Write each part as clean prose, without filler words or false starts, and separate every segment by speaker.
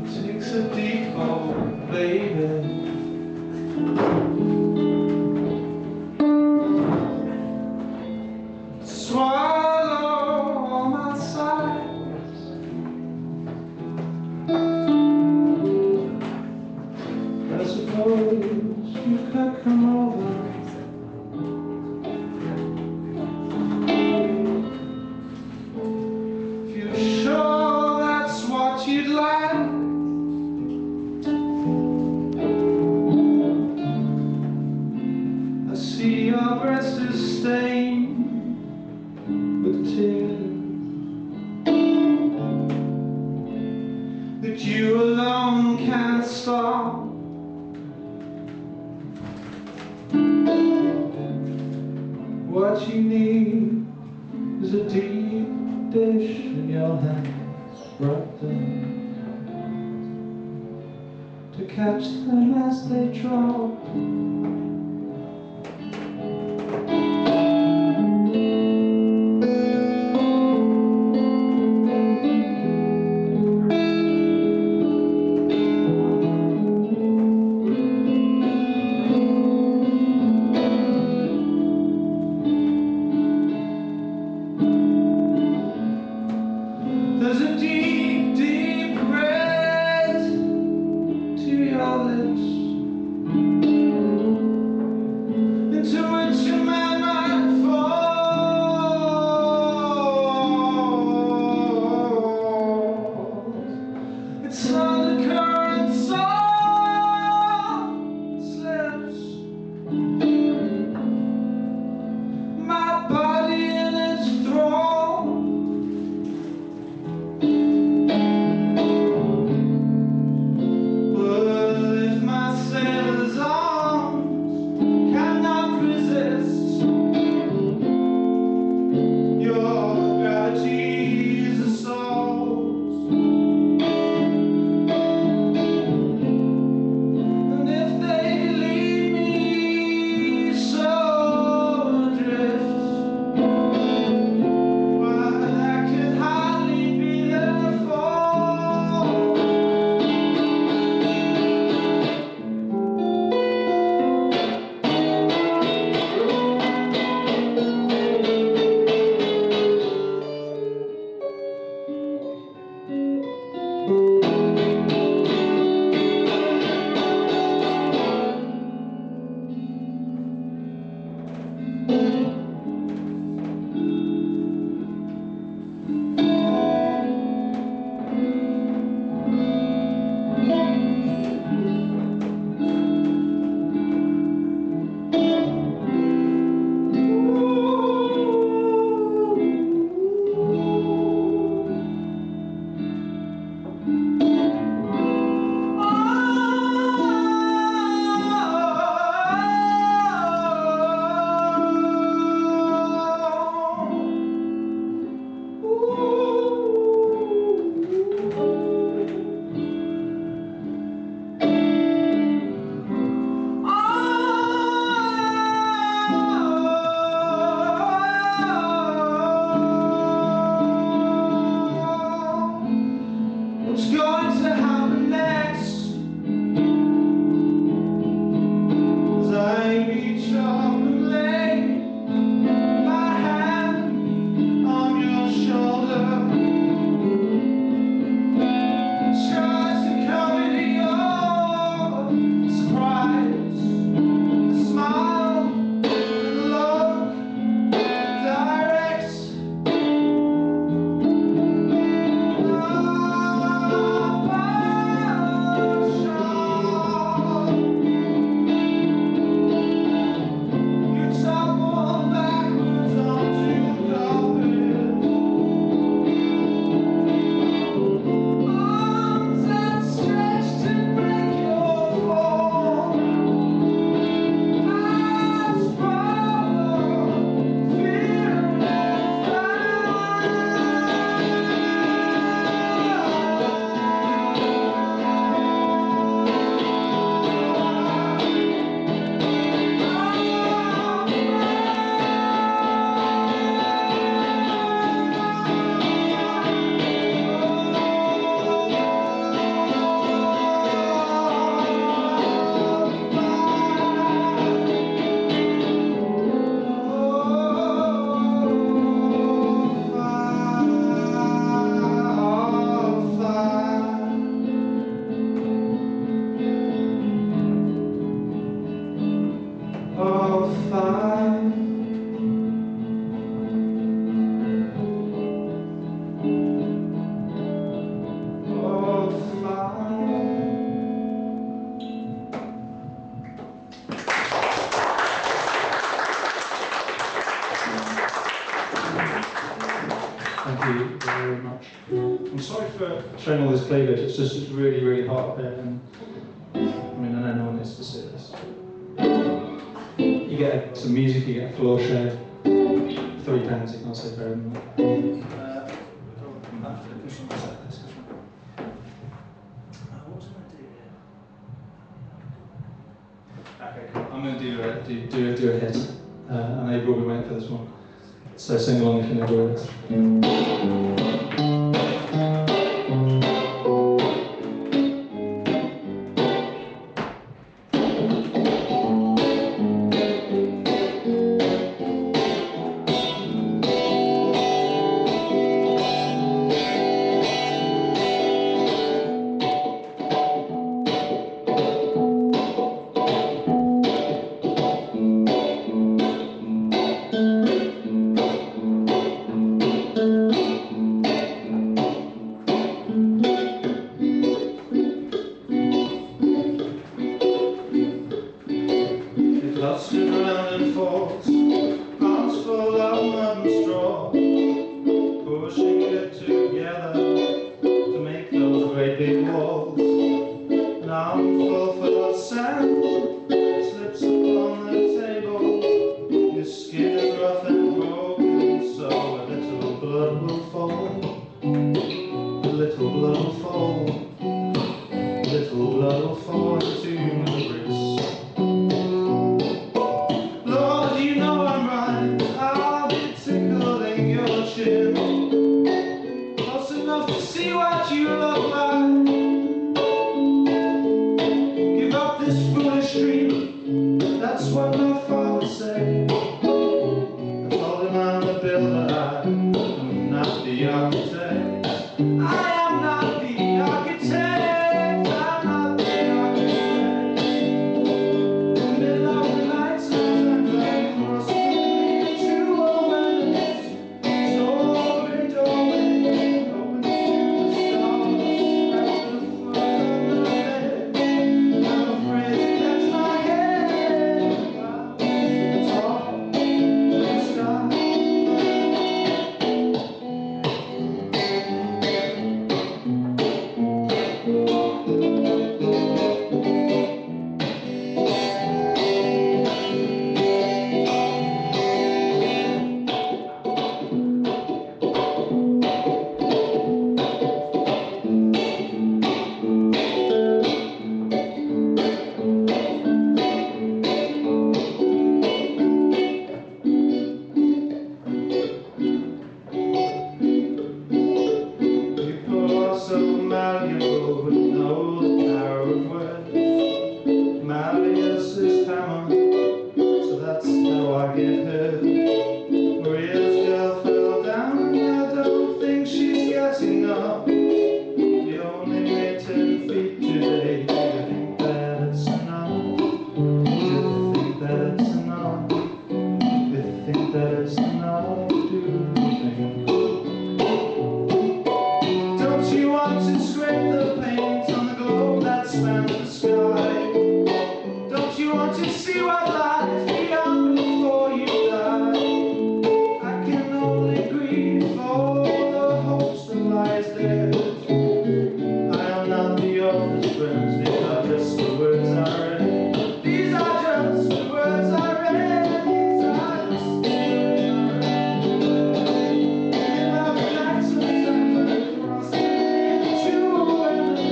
Speaker 1: Takes a deep hole, baby. Swallow all my sighs. I suppose you could come over. If you're sure that's what you'd like. I see your breast is stained with tears that you alone can't stop. What you need is a deep dish in your hands, right there, to catch them as they drop. There's a deep, deep red to your lips. you very much. I'm sorry for showing all this cleavage, it's just it's really, really hot up here. And, I mean, I know no one needs to see this. You get some music, you get a floor shave. £3, you can't say better than that. Okay, cool. I'm going to do a hit. I know you've all been waiting for this one. So sing along if you know the words. Lost in round falls, arms full of mud and straw, pushing it together to make those great big walls. An armful full of sand slips upon the table. Your skin is rough and broken, so a little blood will fall. A little blood will fall. A little blood will fall into the bricks. Close enough to see what you look like. Give up this foolish dream, that's what my father said. I told him I'm the builder, I'm not the architect. I am not the architect, I'm not the architect. Middle of the night, sometimes I cross into a window. Malleable, but know the power of words. Malleus is hammer, so that's how I get hurt. Maria's girl fell down, and I don't think she's getting up. You only made 10 feet today. Do you think that it's enough? Do you think that it's enough? Do you think that it's enough? Do you think? Don't you want to scrape the paint on the globe that spans the sky? Don't you want to see what lies beyond before you die? I can only grieve for the hopes that lies there. I am not the author's friends, these are just the words I read. These are just the words I read. These are just the words I read. In my back sometimes I cross into a window.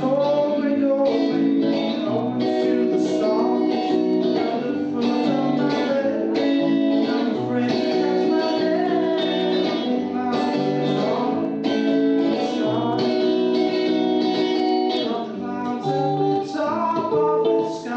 Speaker 1: Told me go away, on to the stars. Now the foot on my bed, I'm afraid to catch my head. Now the stars, not the clouds at the top of the sky.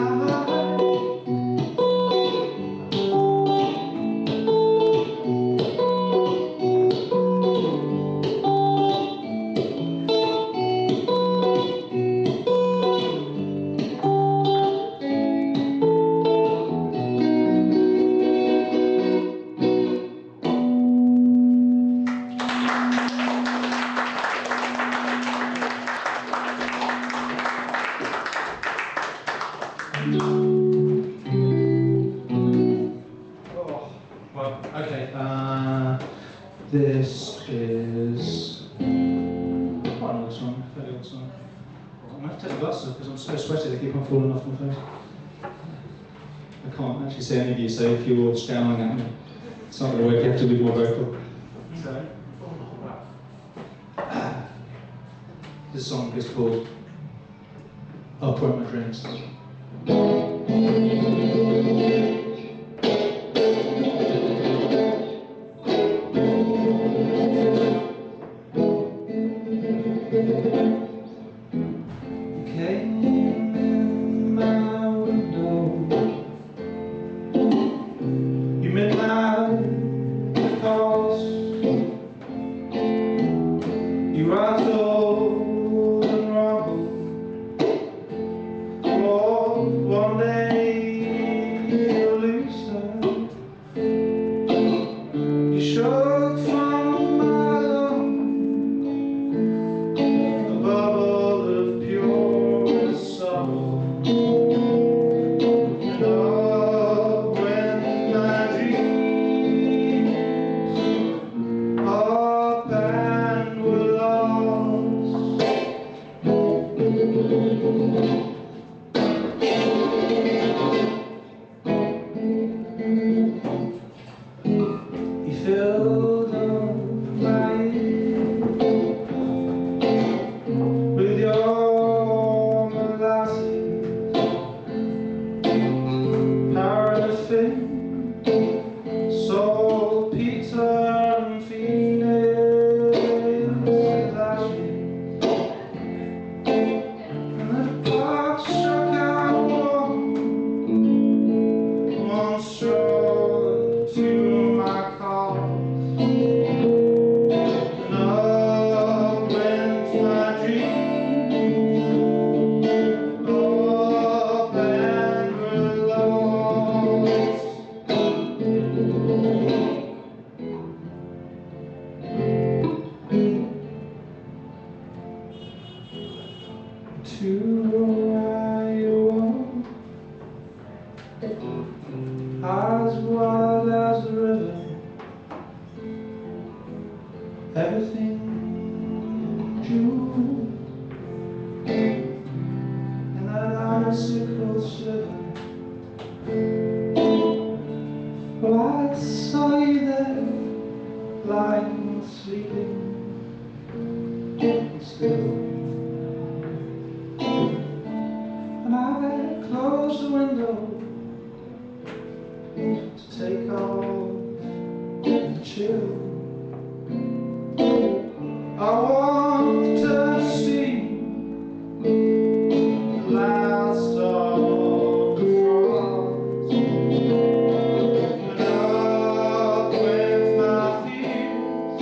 Speaker 1: Oh, well, okay. This is quite an old song, fairly old song. I'm going to have to take the glasses off because I'm so sweaty they keep on falling off my face. I can't actually see any of you, so if you're scowling at me, it's not going to work, you have to be more vocal. So, this song is called I'll Point My Dreams. Came in my window, you midnight calls, you rattle and rumble, oh, one day you'll lose her. You shook from my lung, a bubble of pure sorrow. And oh, when my dreams of and were lost, you filled up my ear with your molasses, paraffin, saltpeter and phoenix ashes, and the clock struck out one straw to my cause. And up went my dreams, up and were lost. To where you are, as wild as the river, everything jeweled in that icicle sliver. Well, I saw you there, lying, sleeping, still. And I closed the window to take off the chill. I want to see the last of the frost, and up with my fears,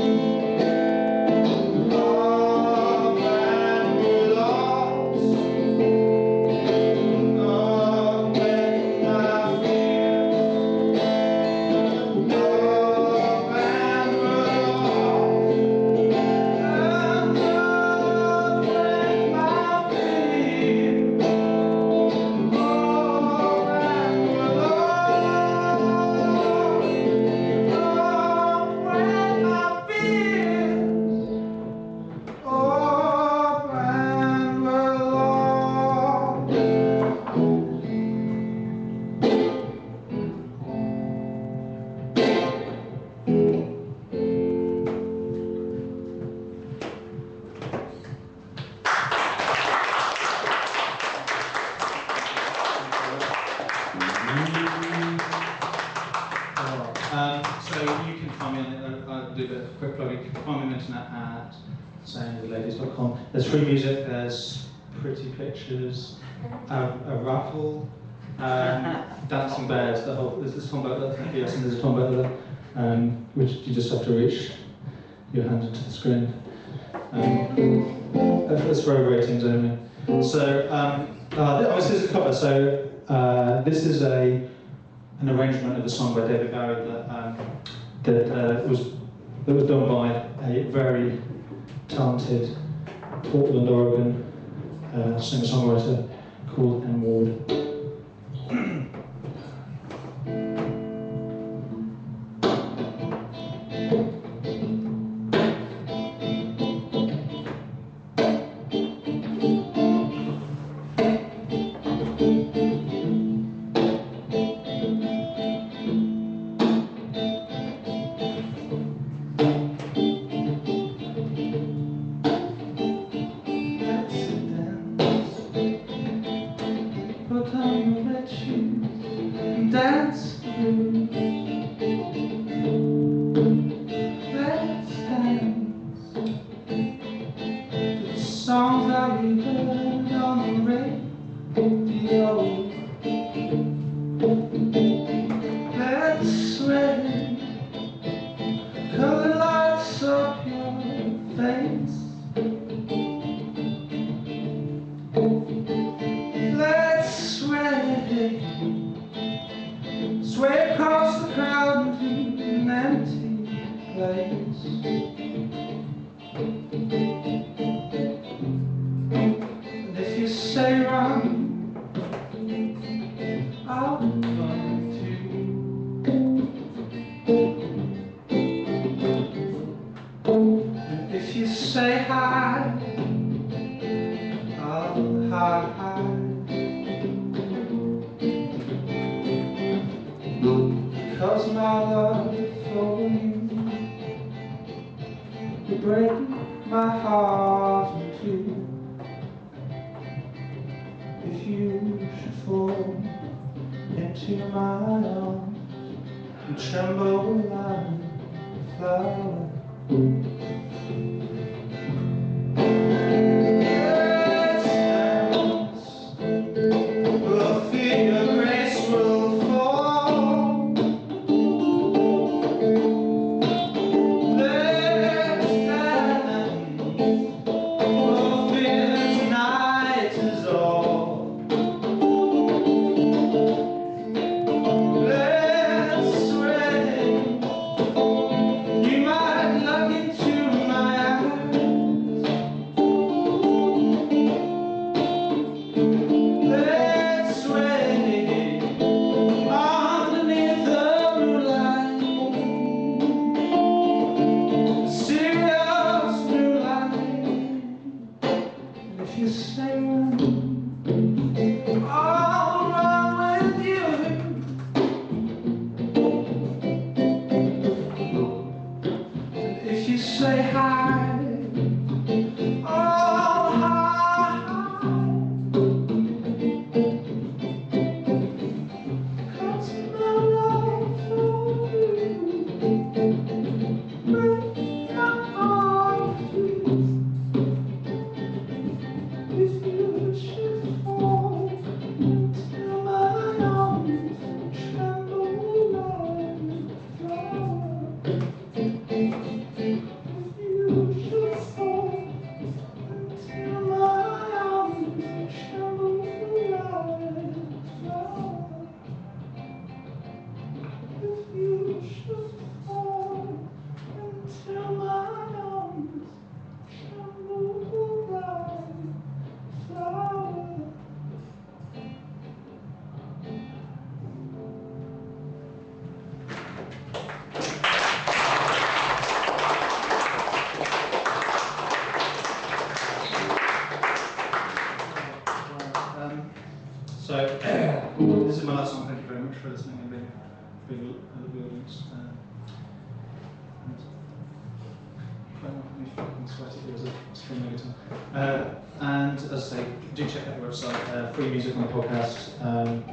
Speaker 1: up and we're lost, up with my fears, up and we're lost. So you can find me on I'll do a bit of a quick plug. You can find me on the internet at sayingwithladies.com. There's free music, there's pretty pictures, a raffle, dancing bears, there's this tombola, yes, and there's a tombola, which you just have to reach your hand into the screen. That's for ratings only. So, this is a cover. So, this is an arrangement of a song by David Bowie that was done by a very talented Portland, Oregon singer-songwriter called N. Ward. Let's swim, color lights up your face. Let's sway, sway across the crowd into an empty place. And if you say run, I'll run too. And if you say hi, I'll hide. Because my love for you will break my heart in two. If you should fall into my arms and tremble like a flower, let's dance. We'll feel your grace will fall. Let's dance. We'll feel tonight is all. You say I'll run with you. And if you say hi, I'll hide. 'Cause my love for you breaks my heart too. If you should fall into my arms and tremble like a flower, if you should fall into my arms and tremble like a flower, if you should fall into my arms, tremble like so this is my last song. Thank you very much for listening and being the audience. It was a string negative. And as I say, do check out the website, free music on the podcast. And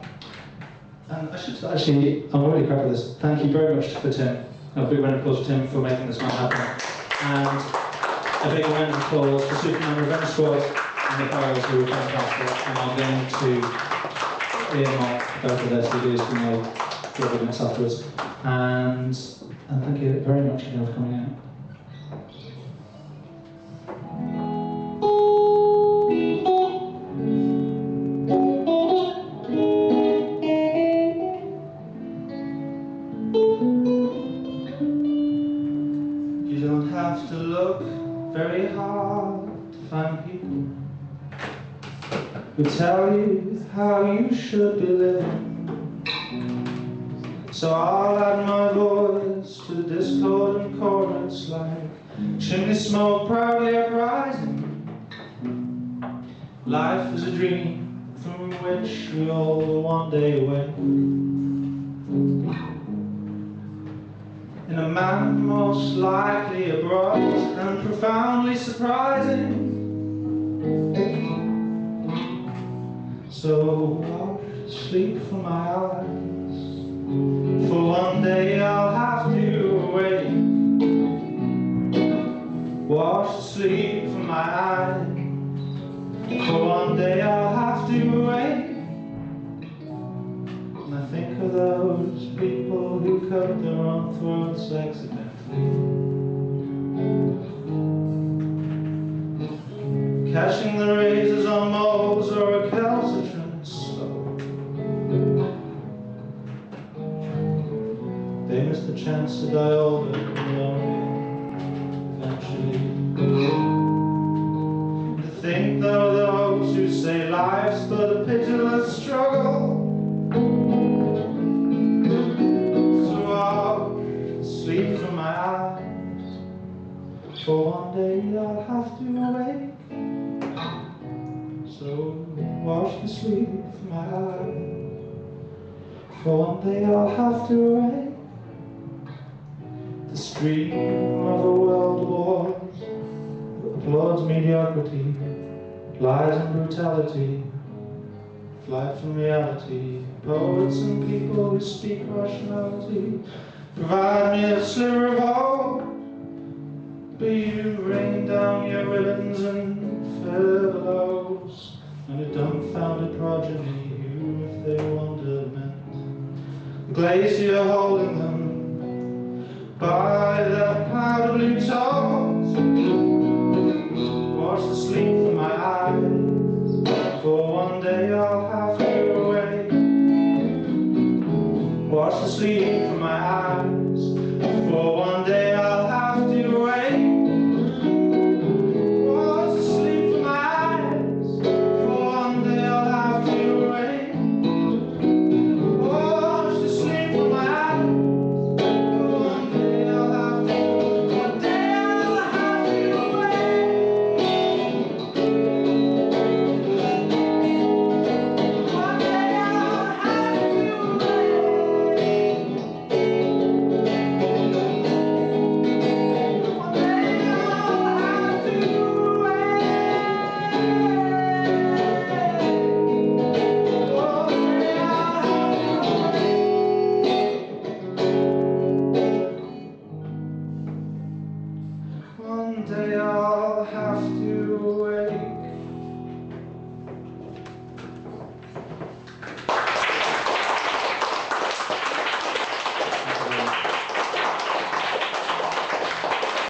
Speaker 1: I should actually, I'm really proud of this. Thank you very much to Tim. A big round of applause to Tim for making this night happen. And a big round of applause to Superman Revenge Squad and the Barrels who were fantastic. And I'm going to earmark both of their CDs for my evidence afterwards. And thank you very much again for coming out. You don't have to look very hard to find people who tell you how you should be living. So I'll add my voice to the discordant chorus like chimney smoke proudly uprising. Life is a dream from which we all will one day wake. In a manner most likely abrupt and profoundly surprising. So wash sleep from my eyes, for one day I'll have to wake. Wash sleep from my eyes, for one day I'll have to wake. cut their own throats accidentally, catching the razors on moles or recalcitrant slope. They missed the chance to die older and lonely eventually. To think there are those who say life's but a pitiless struggle, so I'll sleep from my eyes, for one day I'll have to awake. So wash the sleep from my eyes, for one day I'll have to awake. The stream of a world war applauds mediocrity, lies and brutality, flight from reality. Poets and people who speak rationality provide me a sliver of hope, but you rain down your ribbons and furloughs and a dumbfounded progeny who, if they wander, meant glacier holding them by their powder blue toes. Wash the sleep from my eyes, for one day I'll have to awake. Wash the sleep from my eyes, for one day I'll have to awake. Wash the sleep from my eyes, for one day I'll have to awake. Wash the sleep from my eyes. One day I'll have to